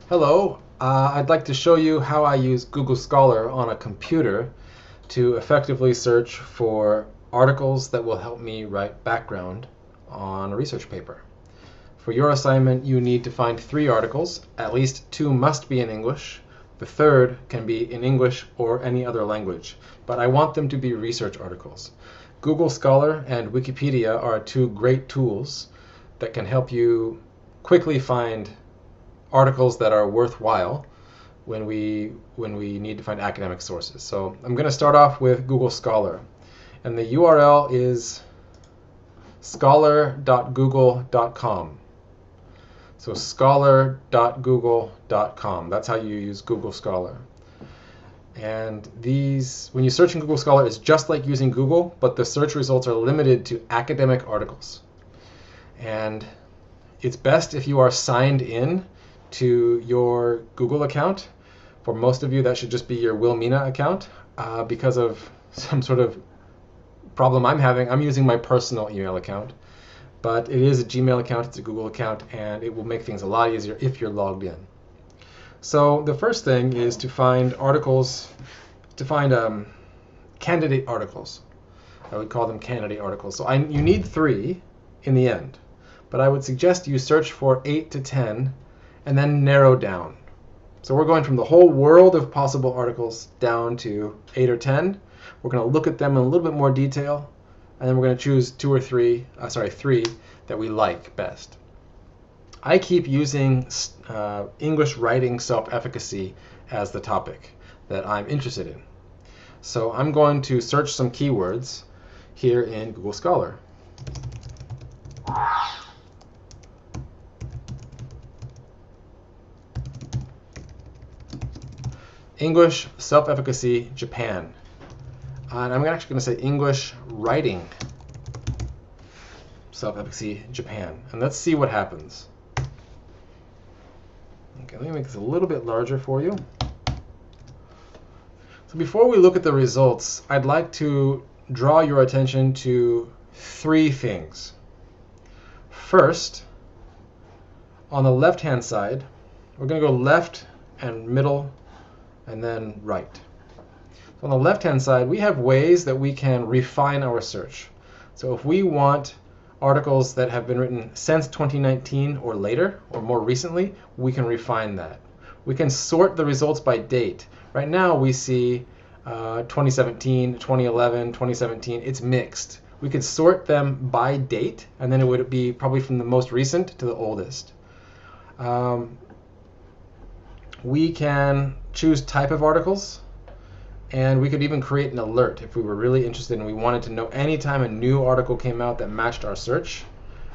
Hello, I'd like to show you how I use Google Scholar on a computer to effectively search for articles that will help me write background on a research paper. For your assignment, you need to find 3 articles. At least 2 must be in English. The third can be in English or any other language, but I want them to be research articles. Google Scholar and Wikipedia are 2 great tools that can help you quickly find articles that are worthwhile when we need to find academic sources. So I'm going to start off with Google Scholar, and the URL is scholar.google.com. So scholar.google.com. That's how you use Google Scholar. And these, when you search in Google Scholar, it's just like using Google, but the search results are limited to academic articles. And it's best if you are signed in to your Google account. For most of you, that should just be your Wilmina account. Because of some sort of problem I'm having, I'm using my personal email account. But it is a Gmail account, it's a Google account, and it will make things a lot easier if you're logged in. So the first thing is to find articles, candidate articles. I would call them candidate articles. So you need 3 in the end. But I would suggest you search for 8 to 10 and then narrow down. So we're going from the whole world of possible articles down to 8 or 10. We're going to look at them in a little bit more detail, and then we're going to choose 3 that we like best. I keep using English writing self-efficacy as the topic that I'm interested in. So I'm going to search some keywords here in Google Scholar. English self-efficacy Japan. And I'm actually going to say English writing self-efficacy Japan. And let's see what happens. Okay, let me make this a little bit larger for you. So before we look at the results, I'd like to draw your attention to 3 things. First, on the left-hand side, we're going to go left and middle and then right. So on the left-hand side, we have ways that we can refine our search. So if we want articles that have been written since 2019 or later, or more recently, we can refine that. We can sort the results by date. Right now we see 2017, 2011, 2017. It's mixed. We could sort them by date, and then it would be probably from the most recent to the oldest. We can choose type of articles, and we could even create an alert if we were really interested and we wanted to know anytime a new article came out that matched our search.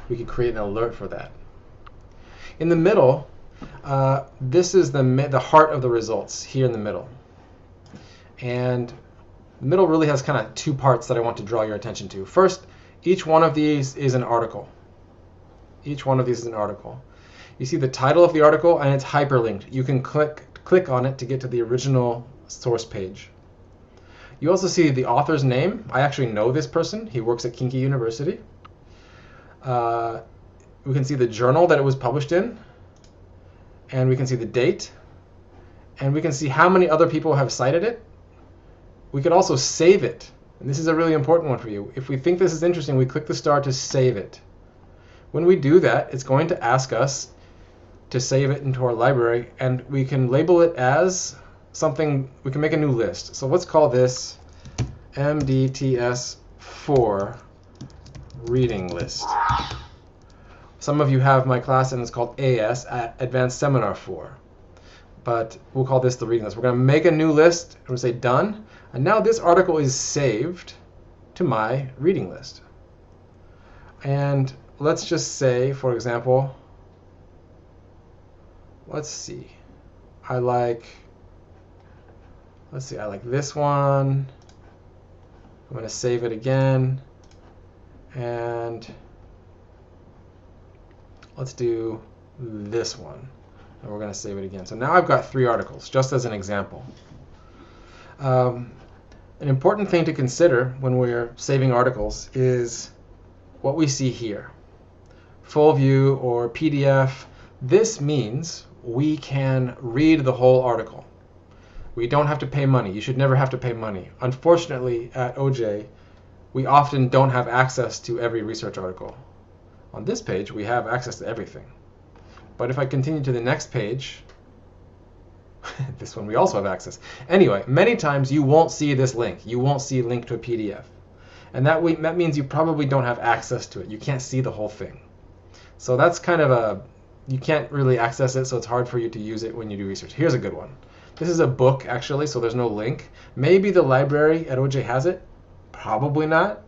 We could create an alert for that. In the middle, this is the heart of the results here in the middle. And the middle really has kind of 2 parts that I want to draw your attention to. First, each one of these is an article. Each one of these is an article. You see the title of the article, and it's hyperlinked. You can click on it to get to the original source page. You also see the author's name. I actually know this person. He works at Kinky University. We can see the journal that it was published in, and we can see the date, and we can see how many other people have cited it. We could also save it, and this is a really important one for you. If we think this is interesting, we click the star to save it. When we do that, it's going to ask us to save it into our library, and we can label it as something. We can make a new list. So let's call this MDTS4 reading list. Some of you have my class, and it's called AS, Advanced Seminar 4. But we'll call this the reading list. We're going to make a new list, and we'll say done. And now this article is saved to my reading list. And let's just say, for example, let's see, I like this one. I'm going to save it again, and let's do this one, and we're going to save it again. So now I've got 3 articles, just as an example. An important thing to consider when we're saving articles is what we see here. Full view or PDF. This means we can read the whole article. We don't have to pay money. You should never have to pay money. Unfortunately, at OJ, we often don't have access to every research article. On this page, we have access to everything. But if I continue to the next page, this one we also have access. Anyway, many times you won't see this link. You won't see a link to a PDF. And that means you probably don't have access to it. You can't see the whole thing. So that's kind of you can't really access it, so it's hard for you to use it when you do research. Here's a good one. This is a book, actually, so there's no link. Maybe the library at OJ has it. Probably not.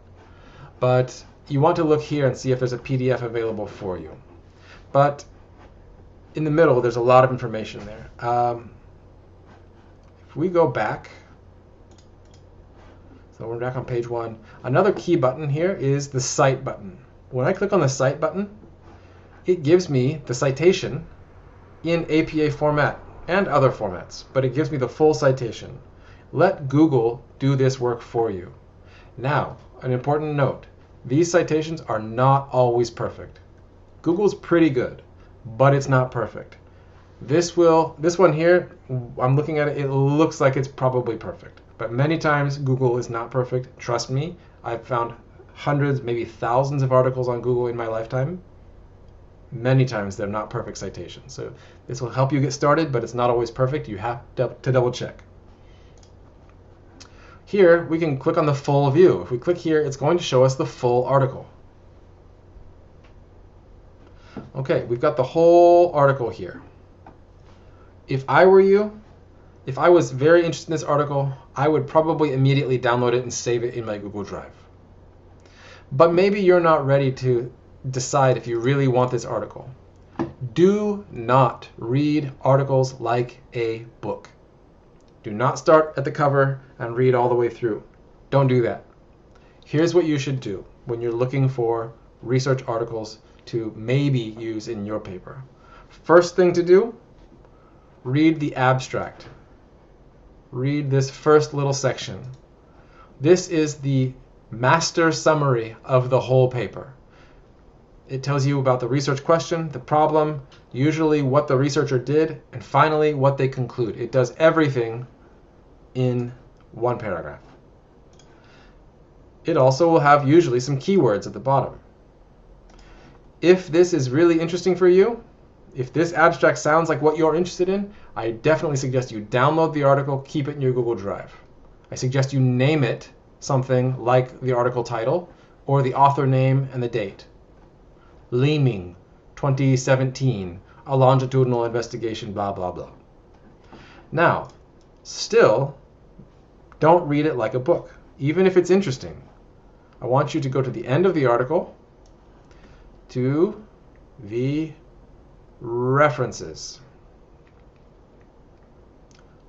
But you want to look here and see if there's a PDF available for you. But in the middle, there's a lot of information there. If we go back, so we're back on page 1. Another key button here is the Cite button. When I click on the Cite button, it gives me the citation in APA format and other formats, but it gives me the full citation. Let Google do this work for you. Now, an important note, these citations are not always perfect. Google's pretty good, but it's not perfect. This one here, I'm looking at it, it looks like it's probably perfect. But many times Google is not perfect. Trust me, I've found hundreds, maybe thousands of articles on Google in my lifetime. Many times they're not perfect citations. So this will help you get started, but it's not always perfect. You have to double check. Here, we can click on the full view. If we click here, it's going to show us the full article. Okay, we've got the whole article here. If I were you, if I was very interested in this article, I would probably immediately download it and save it in my Google Drive. But maybe you're not ready to decide if you really want this article. Do not read articles like a book. Do not start at the cover and read all the way through. Don't do that. Here's what you should do when you're looking for research articles to maybe use in your paper. First thing to do, read the abstract. Read this first little section. This is the master summary of the whole paper. It tells you about the research question, the problem, usually what the researcher did, and finally what they conclude. It does everything in one paragraph. It also will have usually some keywords at the bottom. If this is really interesting for you, if this abstract sounds like what you're interested in, I definitely suggest you download the article, keep it in your Google Drive. I suggest you name it something like the article title or the author name and the date. Leeming, 2017, a longitudinal investigation, blah, blah, blah. Now, still, don't read it like a book, even if it's interesting. I want you to go to the end of the article, to the references.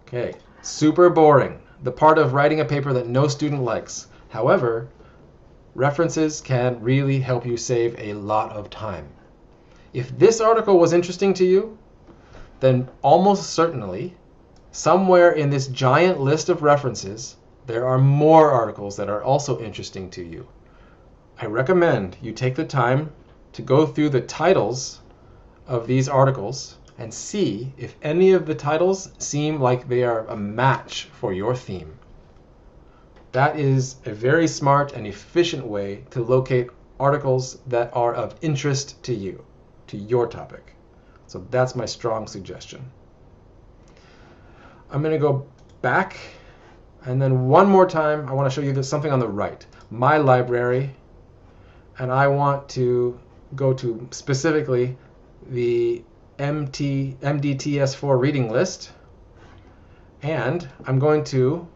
Okay, super boring. The part of writing a paper that no student likes. However, references can really help you save a lot of time. If this article was interesting to you, then almost certainly, somewhere in this giant list of references, there are more articles that are also interesting to you. I recommend you take the time to go through the titles of these articles and see if any of the titles seem like they are a match for your theme. That is a very smart and efficient way to locate articles that are of interest to you, to your topic. So that's my strong suggestion. I'm going to go back, and then one more time I want to show you there's something on the right, My Library, and I want to go to specifically the MDTS4 reading list, and I'm going to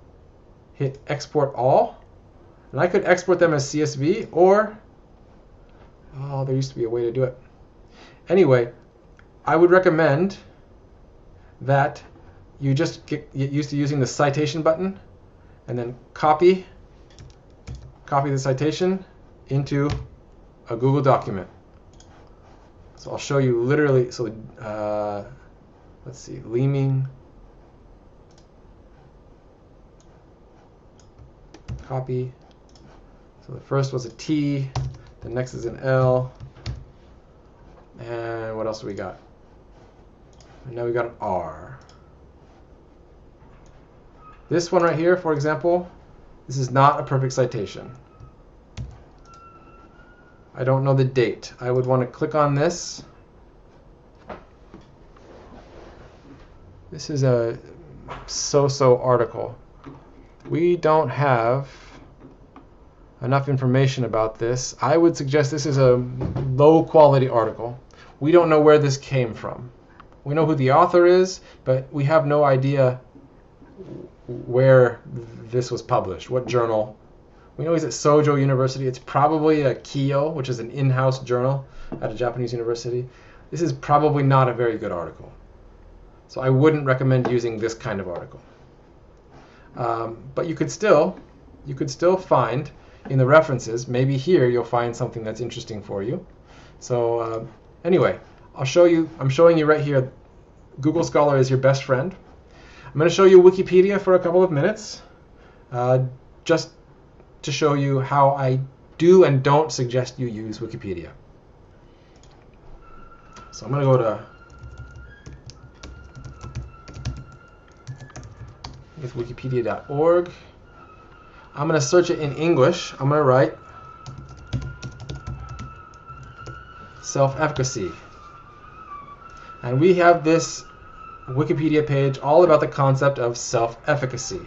hit export all, and I could export them as CSV, or there used to be a way to do it. Anyway, I would recommend that you just get used to using the citation button and then copy the citation into a Google document. So I'll show you literally, so let's see, Leeming, copy. So the first was a T, the next is an L, and what else do we got? And now we got an R. This one right here, for example, this is not a perfect citation. I don't know the date. I would want to click on this. This is a so-so article. We don't have enough information about this. I would suggest this is a low-quality article. We don't know where this came from. We know who the author is, but we have no idea where this was published, what journal. We know he's at Sojo University. It's probably a Kyo, which is an in-house journal at a Japanese university. This is probably not a very good article. So I wouldn't recommend using this kind of article. But you could still find in the references, maybe here you'll find something that's interesting for you. So anyway, I'm showing you right here, Google Scholar is your best friend. I'm going to show you Wikipedia for a couple of minutes, just to show you how I do and don't suggest you use Wikipedia. So I'm going to go to wikipedia.org. I'm going to search it in English. I'm going to write self-efficacy. And we have this Wikipedia page all about the concept of self-efficacy.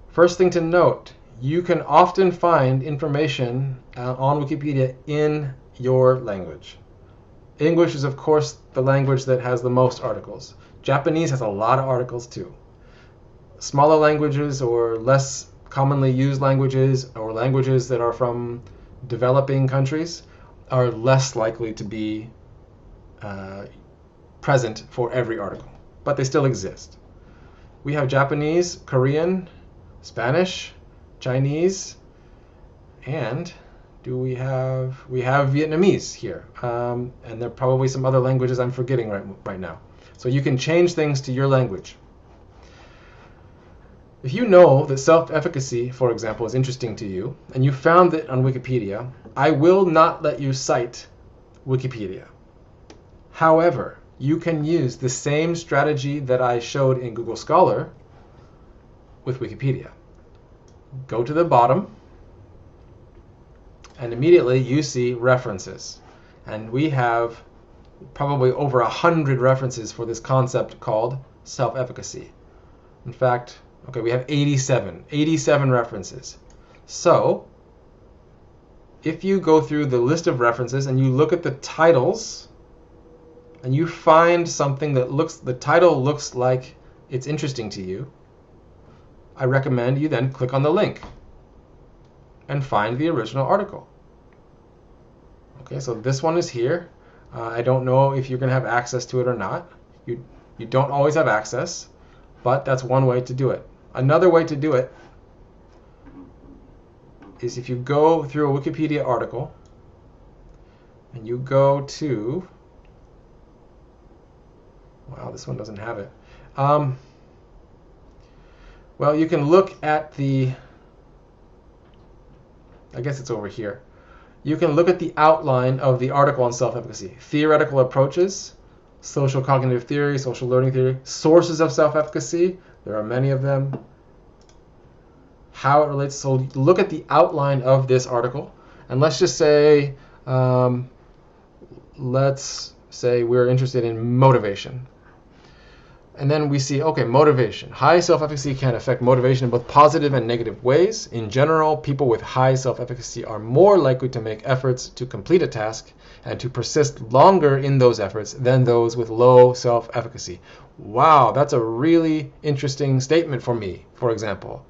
First thing to note, you can often find information on Wikipedia in your language. English is, of course, the language that has the most articles. Japanese has a lot of articles too. Smaller languages or less commonly used languages or languages that are from developing countries are less likely to be present for every article, but they still exist. We have Japanese, Korean, Spanish, Chinese, and we have Vietnamese here, and there are probably some other languages I'm forgetting right now. So you can change things to your language. If you know that self-efficacy, for example, is interesting to you, and you found it on Wikipedia, I will not let you cite Wikipedia. However, you can use the same strategy that I showed in Google Scholar with Wikipedia. Go to the bottom, and immediately you see references. And we have probably over 100 references for this concept called self-efficacy. In fact, okay, we have 87 references. So if you go through the list of references and you look at the titles and you find something that the title looks like it's interesting to you, I recommend you then click on the link and find the original article. Okay, so this one is here. I don't know if you're going to have access to it or not. You don't always have access, but that's one way to do it. Another way to do it is if you go through a Wikipedia article and you go to, wow, this one doesn't have it. Well, you can look at I guess it's over here. You can look at the outline of the article on self-efficacy. Theoretical approaches, social cognitive theory, social learning theory, sources of self-efficacy. There are many of them. How it relates. So look at the outline of this article. And let's just say, we're interested in motivation. And then we see, okay, motivation. High self-efficacy can affect motivation in both positive and negative ways. In general, people with high self-efficacy are more likely to make efforts to complete a task and to persist longer in those efforts than those with low self-efficacy. Wow, that's a really interesting statement for me, for example.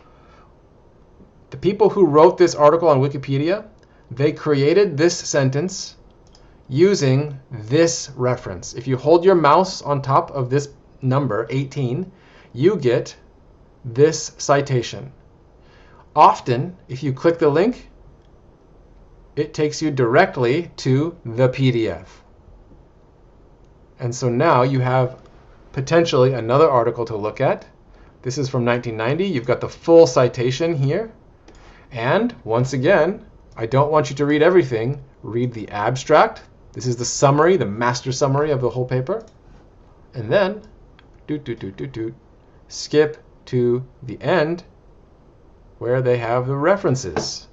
The people who wrote this article on Wikipedia, they created this sentence using this reference. If you hold your mouse on top of this number 18, you get this citation. Often, if you click the link, it takes you directly to the PDF. And so now you have potentially another article to look at. This is from 1990. You've got the full citation here. And once again, I don't want you to read everything. Read the abstract. This is the summary, the master summary of the whole paper. And then skip to the end where they have the references.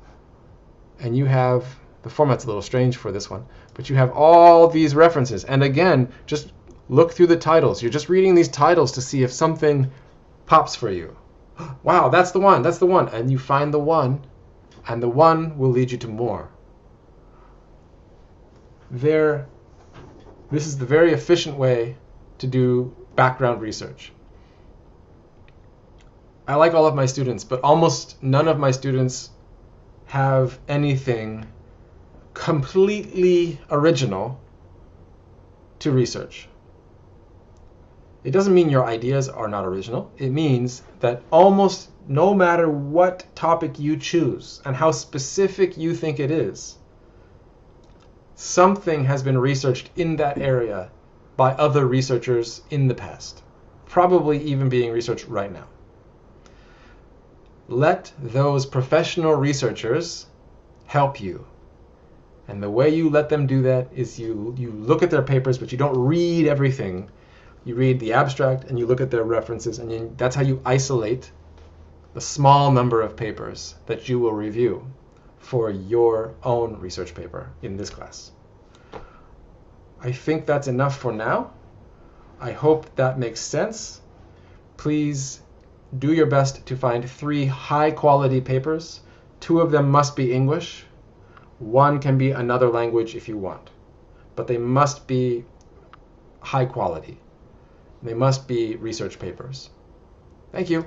And you have, the format's a little strange for this one, but you have all these references. And again, just look through the titles. You're just reading these titles to see if something pops for you. Wow, that's the one, that's the one. And you find the one, and the one will lead you to more. This is the very efficient way to do background research. I like all of my students, but almost none of my students have anything completely original to research. It doesn't mean your ideas are not original. It means that almost no matter what topic you choose and how specific you think it is, something has been researched in that area by other researchers in the past, probably even being researched right now. Let those professional researchers help you. And the way you let them do that is you look at their papers, but you don't read everything. You read the abstract and you look at their references, and that's how you isolate the small number of papers that you will review for your own research paper in this class. I think that's enough for now. I hope that makes sense. Please do your best to find 3 high-quality papers. 2 of them must be English. 1 can be another language if you want. But they must be high quality. They must be research papers. Thank you.